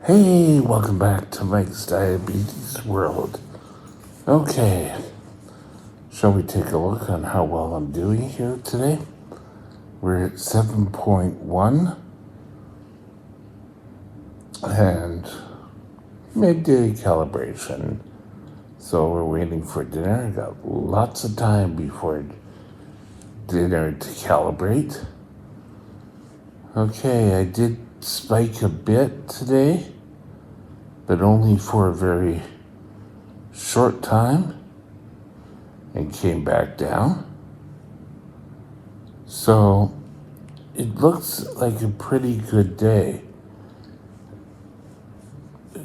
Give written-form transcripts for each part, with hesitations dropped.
Hey, welcome back to Mike's Diabetes World. Okay, shall we take a look on how well I'm doing here today? We're at 7.1 and midday calibration. So we're waiting for dinner. Got lots of time before dinner to calibrate. Okay, I did spike a bit today, but only for a very short time and came back down. So it looks like a pretty good day.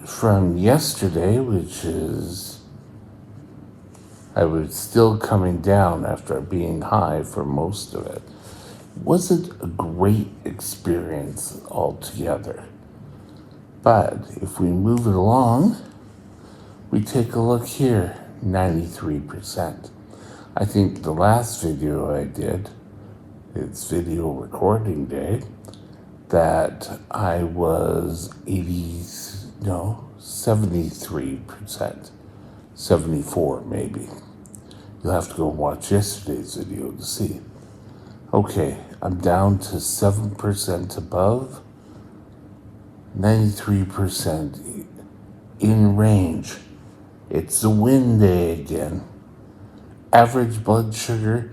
From yesterday, which is, I was still coming down after being high for most of it. Wasn't a great experience altogether. But if we move it along, we take a look here, 93%. I think the last video I did, it's video recording day, that I was 73%, 74 maybe. You'll have to go watch yesterday's video to see. Okay, I'm down to 7% above, 93% in range. It's a win day again. Average blood sugar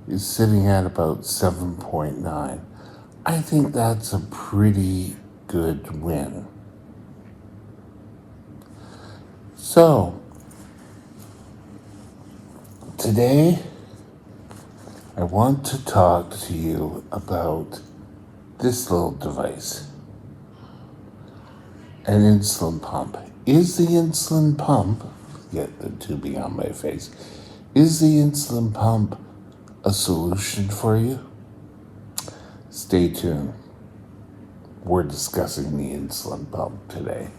is sitting at about 7.9. I think that's a pretty good win. So, today I want to talk to you about this little device, an insulin pump. Is the insulin pump, get the tubing on my face, is the insulin pump a solution for you? Stay tuned. We're discussing the insulin pump today.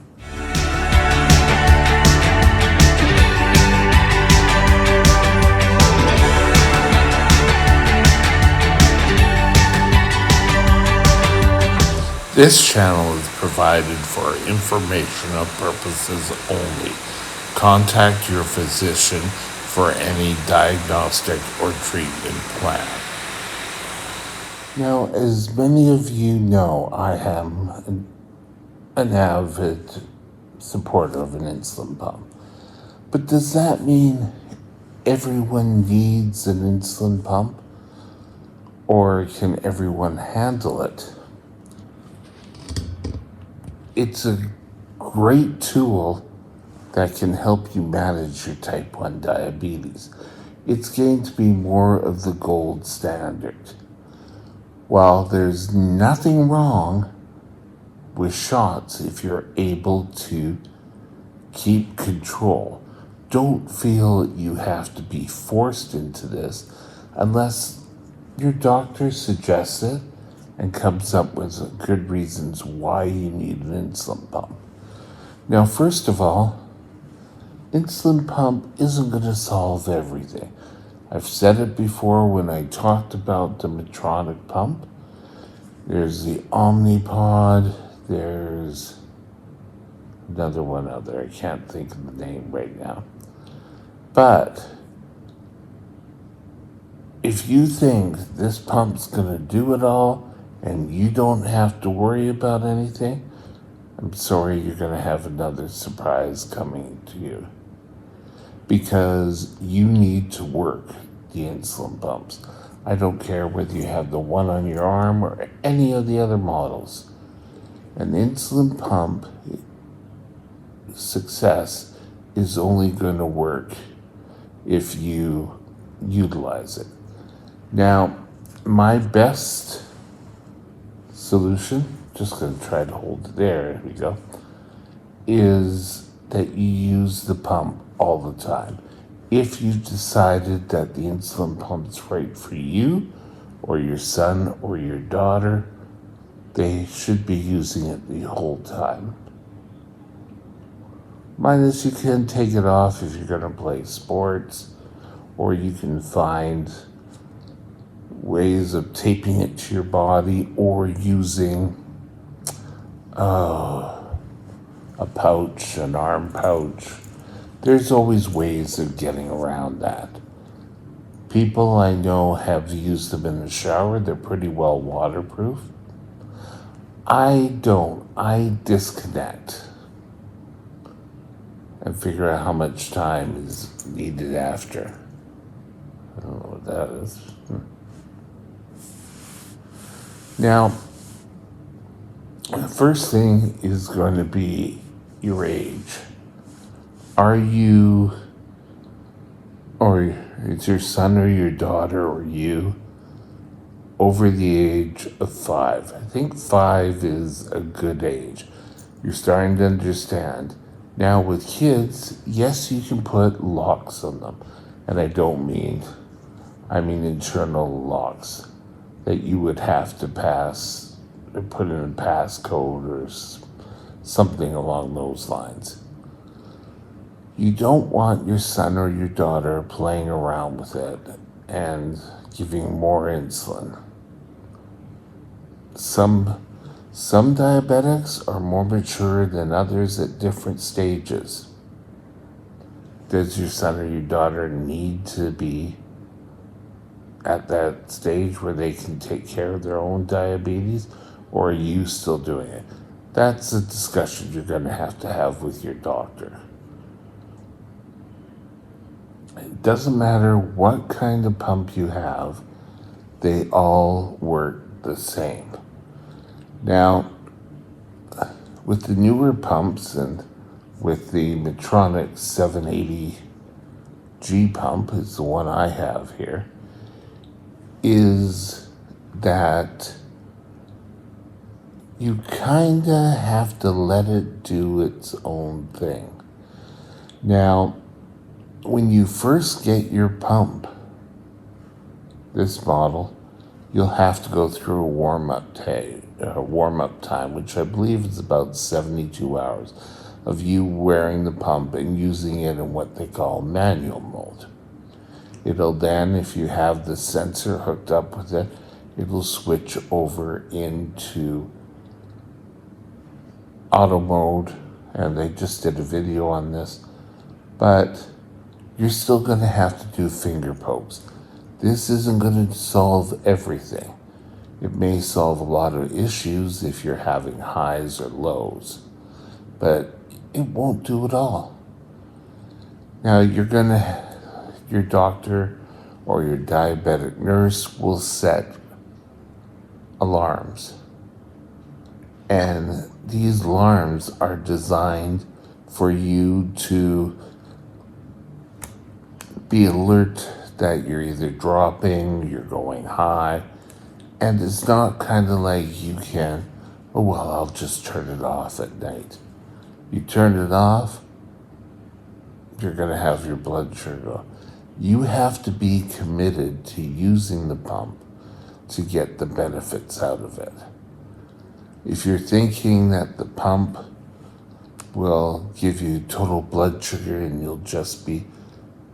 This channel is provided for informational purposes only. Contact your physician for any diagnostic or treatment plan. Now, as many of you know, I am an avid supporter of an insulin pump. But does that mean everyone needs an insulin pump? Or can everyone handle it? It's a great tool that can help you manage your type 1 diabetes. It's going to be more of the gold standard. While there's nothing wrong with shots if you're able to keep control, don't feel you have to be forced into this unless your doctor suggests it and comes up with good reasons why you need an insulin pump. Now, first of all, insulin pump isn't going to solve everything. I've said it before when I talked about the Medtronic pump. There's the Omnipod, there's another one out there. I can't think of the name right now. But if you think this pump's going to do it all and you don't have to worry about anything, I'm sorry, you're going to have another surprise coming to you. Because you need to work the insulin pumps. I don't care whether you have the one on your arm or any of the other models. An insulin pump success is only going to work if you utilize it. Now, my best solution, just going to try to hold it there we go, is that you use the pump all the time. If you've decided that the insulin pump's right for you or your son or your daughter, they should be using it the whole time. Minus you can take it off if you're going to play sports, or you can find ways of taping it to your body or using a pouch, an arm pouch. There's always ways of getting around that. People I know have used them in the shower. They're pretty well waterproof. I don't. I disconnect and figure out how much time is needed after. I don't know what that is. Now, the first thing is going to be your age. Are you, or is your son or your daughter or you over the age of 5? I think 5 is a good age. You're starting to understand. Now, with kids, yes, you can put locks on them. And I mean internal locks that you would have to pass or put in a passcode or something along those lines. You don't want your son or your daughter playing around with it and giving more insulin. Some diabetics are more mature than others at different stages. Does your son or your daughter need to be at that stage where they can take care of their own diabetes, or are you still doing it? That's a discussion you're going to have with your doctor. It doesn't matter what kind of pump you have, they all work the same. Now, with the newer pumps and with the Medtronic 780G pump, is the one I have here, is that you kinda have to let it do its own thing. Now, when you first get your pump, this model, you'll have to go through a warm-up time, which I believe is about 72 hours of you wearing the pump and using it in what they call manual mode. It'll then, if you have the sensor hooked up with it, it'll switch over into auto mode, and they just did a video on this, but you're still going to have to do finger pokes. This isn't going to solve everything. It may solve a lot of issues if you're having highs or lows, but it won't do it all. Now, your doctor or your diabetic nurse will set alarms. And these alarms are designed for you to be alert that you're either dropping, you're going high, and it's not kind of like you can, oh, well, I'll just turn it off at night. You turn it off, you're going to have your blood sugar go. You have to be committed to using the pump to get the benefits out of it. If you're thinking that the pump will give you total blood sugar and you'll just be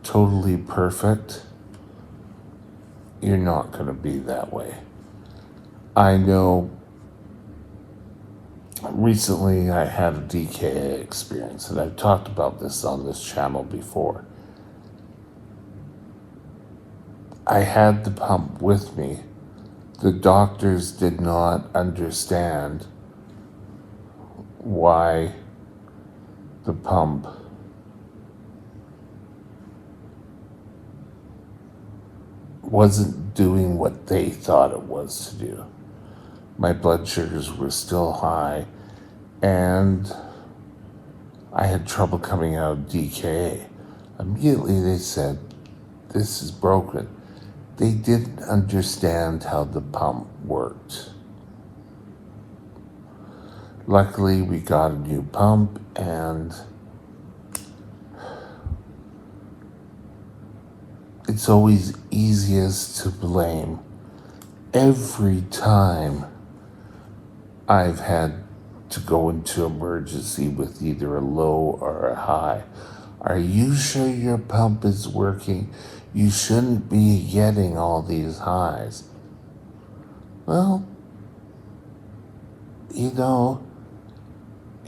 totally perfect, you're not going to be that way. I know recently I had a DKA experience, and I've talked about this on this channel before. I had the pump with me. The doctors did not understand why the pump wasn't doing what they thought it was to do. My blood sugars were still high, and I had trouble coming out of DKA. Immediately they said, this is broken. They didn't understand how the pump worked. Luckily, we got a new pump, and it's always easiest to blame. Every time I've had to go into emergency with either a low or a high, are you sure your pump is working? You shouldn't be getting all these highs. Well,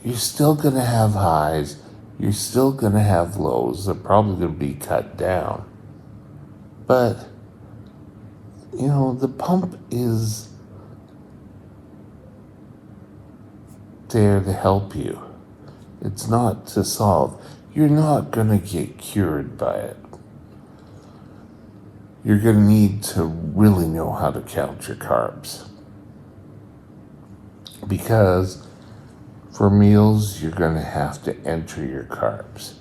you're still going to have highs, you're still going to have lows. They're probably going to be cut down. But, the pump is there to help you. It's not to solve. You're not going to get cured by it. You're going to need to really know how to count your carbs. Because for meals, you're going to have to enter your carbs.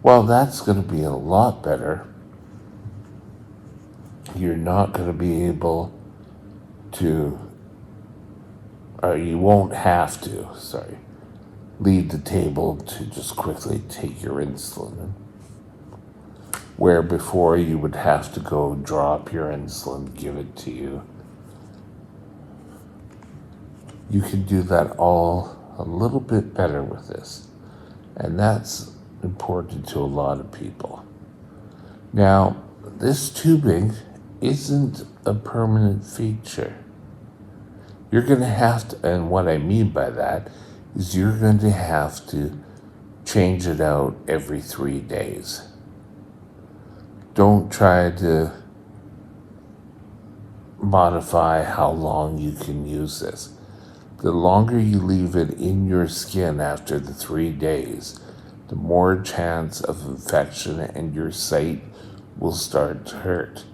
Well, that's going to be a lot better. You're not going to be able to, or you won't have to, leave the table to just quickly take your insulin. Where before you would have to go drop your insulin, give it to you. You can do that all a little bit better with this. And that's important to a lot of people. Now, this tubing isn't a permanent feature. You're going to have to, and what I mean by that is you're going to have to change it out every 3 days. Don't try to modify how long you can use this. The longer you leave it in your skin after the 3 days, the more chance of infection and your site will start to hurt.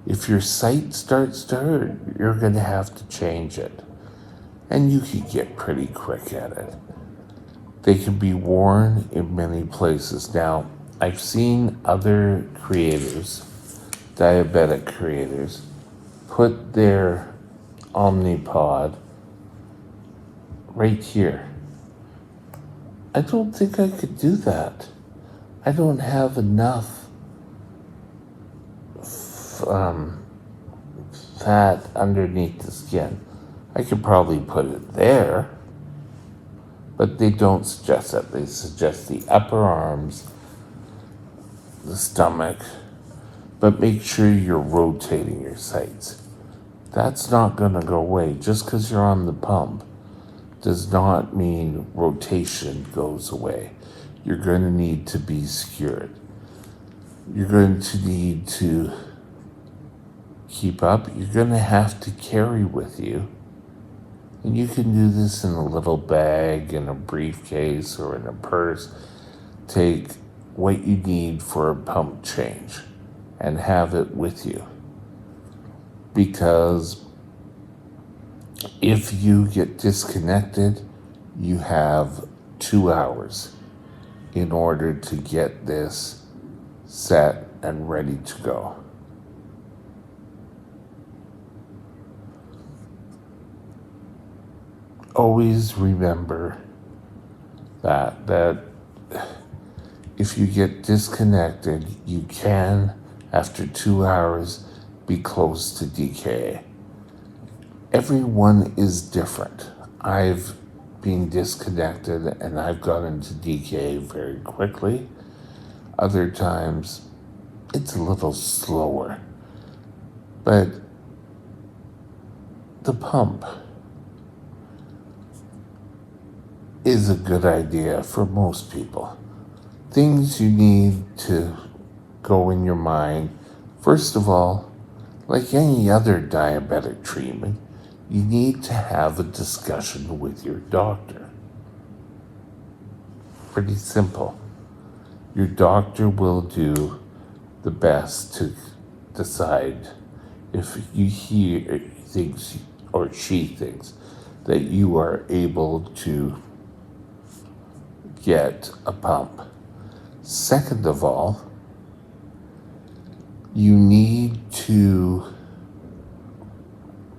If your site starts to hurt, you're going to have to change it. And you can get pretty quick at it. They can be worn in many places. Now, I've seen other creators, diabetic creators, put their Omnipod right here. I don't think I could do that. I don't have enough fat underneath the skin. I could probably put it there, but they don't suggest that. They suggest the upper arms, the stomach, but make sure you're rotating your sites. That's not going to go away. Just because you're on the pump does not mean rotation goes away. You're going to need to be secured. You're going to need to keep up. You're going to have to carry with you. And you can do this in a little bag, in a briefcase, or in a purse. Take what you need for a pump change and have it with you. Because if you get disconnected, you have 2 hours in order to get this set and ready to go. Always remember that if you get disconnected, you can, after 2 hours, be close to decay. Everyone is different. I've been disconnected and I've gone into decay very quickly. Other times, it's a little slower. But the pump is a good idea for most people. Things you need to go in your mind. First of all, like any other diabetic treatment, you need to have a discussion with your doctor. Pretty simple. Your doctor will do the best to decide if he thinks or she thinks that you are able to get a pump. Second of all, you need to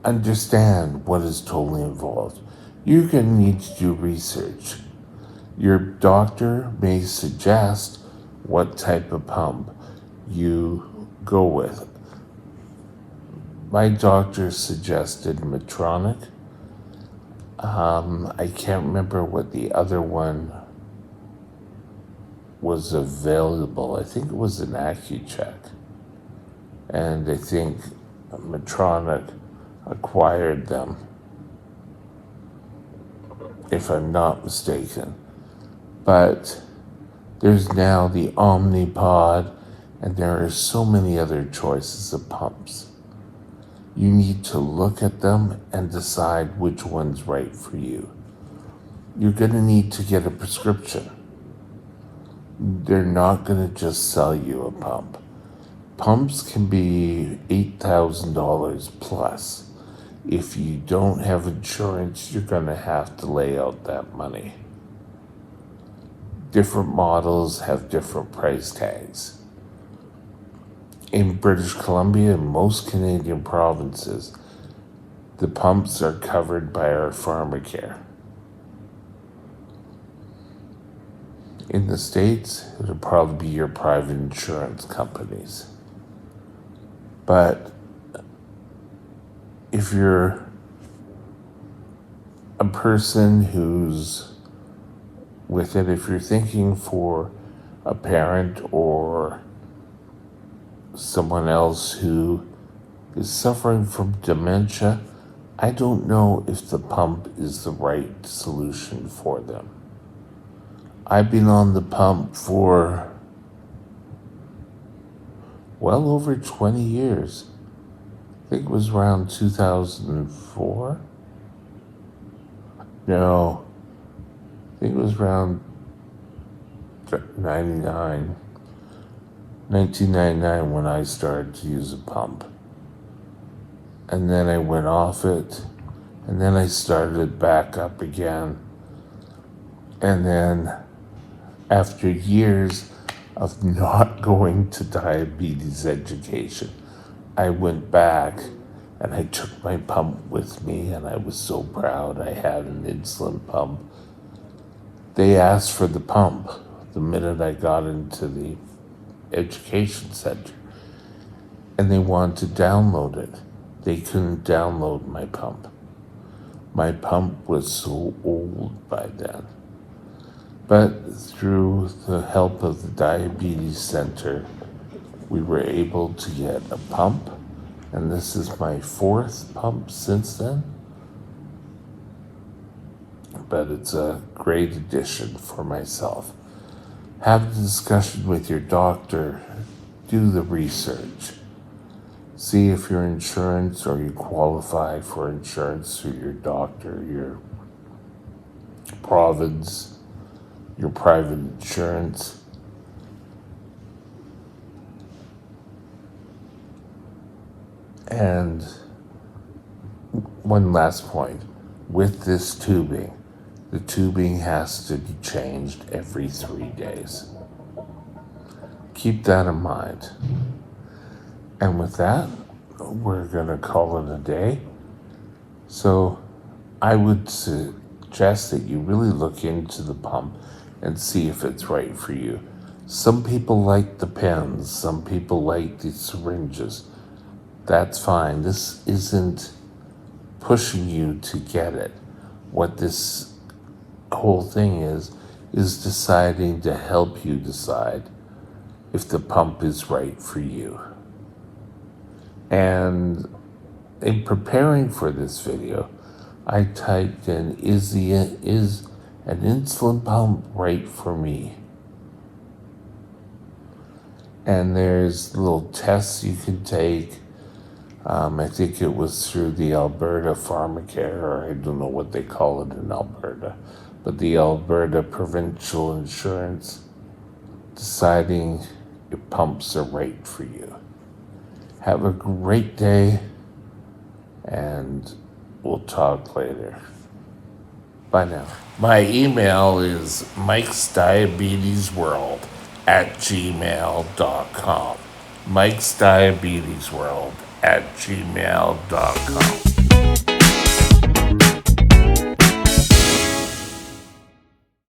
understand what is totally involved. You're going to need to do research. Your doctor may suggest what type of pump you go with. My doctor suggested Medtronic. I can't remember what the other one was available. I think it was an AccuCheck. And I think Medtronic acquired them. if I'm not mistaken. But there's now the Omnipod, and there are so many other choices of pumps. You need to look at them and decide which one's right for you. You're going to need to get a prescription. They're not going to just sell you a pump. Pumps can be $8,000 plus. If you don't have insurance, you're going to have to lay out that money. Different models have different price tags. In British Columbia and most Canadian provinces, the pumps are covered by our pharmacare. In the States, it'll probably be your private insurance companies. But if you're a person who's with it, if you're thinking for a parent or someone else who is suffering from dementia, I don't know if the pump is the right solution for them. I've been on the pump for well over 20 years. I think it was around 2004. No, I think it was around 1999 when I started to use a pump. And then I went off it, and then I started it back up again. And then after years of not going to diabetes education, I went back and I took my pump with me, and I was so proud I had an insulin pump. They asked for the pump the minute I got into the education center, and they wanted to download it. They couldn't download my pump. My pump was so old by then. But through the help of the diabetes center, we were able to get a pump, and this is my 4th pump since then. But it's a great addition for myself. Have a discussion with your doctor. Do the research. See if your insurance or you qualify for insurance through your doctor, your province, your private insurance. And one last point. With this tubing, the tubing has to be changed every 3 days. Keep that in mind. And with that, we're going to call it a day. So I would suggest that you really look into the pump and see if it's right for you. Some people like the pens, some people like the syringes. That's fine. This isn't pushing you to get it. What this whole thing is deciding to help you decide if the pump is right for you. And in preparing for this video, I typed in, is an insulin pump right for me? And there's little tests you can take. I think it was through the Alberta Pharmacare, or I don't know what they call it in Alberta, but the Alberta Provincial Insurance, deciding if pumps are right for you. Have a great day, and we'll talk later. Bye now. My email is mikesdiabetesworld@gmail.com. mikesdiabetesworld@gmail.com.